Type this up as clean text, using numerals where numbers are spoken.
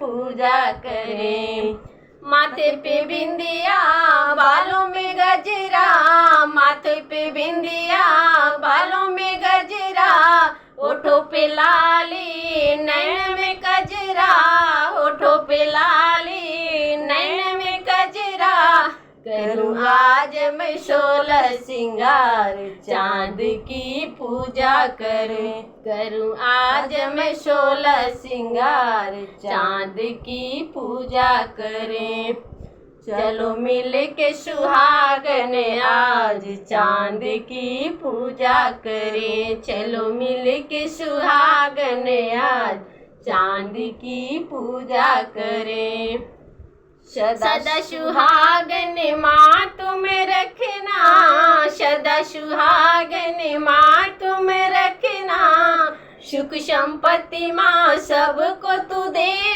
पूजा करें। माथे पे बिंदिया बालों में गजरा, माथे पे बिंदिया बालों में गजरा, होठों पे लाली नैन में कजरा, होठों पे लाली नैन में कजरा। करूँ आज मैं 16 सिंगार, चांद की पूजा करूँ आज मैं 16 सिंगार, चांद की पूजा करें। चलो मिल के सुहागन आज चांद की पूजा करें, चलो मिल के सुहागन आज चांद की पूजा करें। सदा सुहागन माँ तुम रखना, सदा सुहागन माँ तुम रखना, सुख संपत्ति माँ सबको तू देना।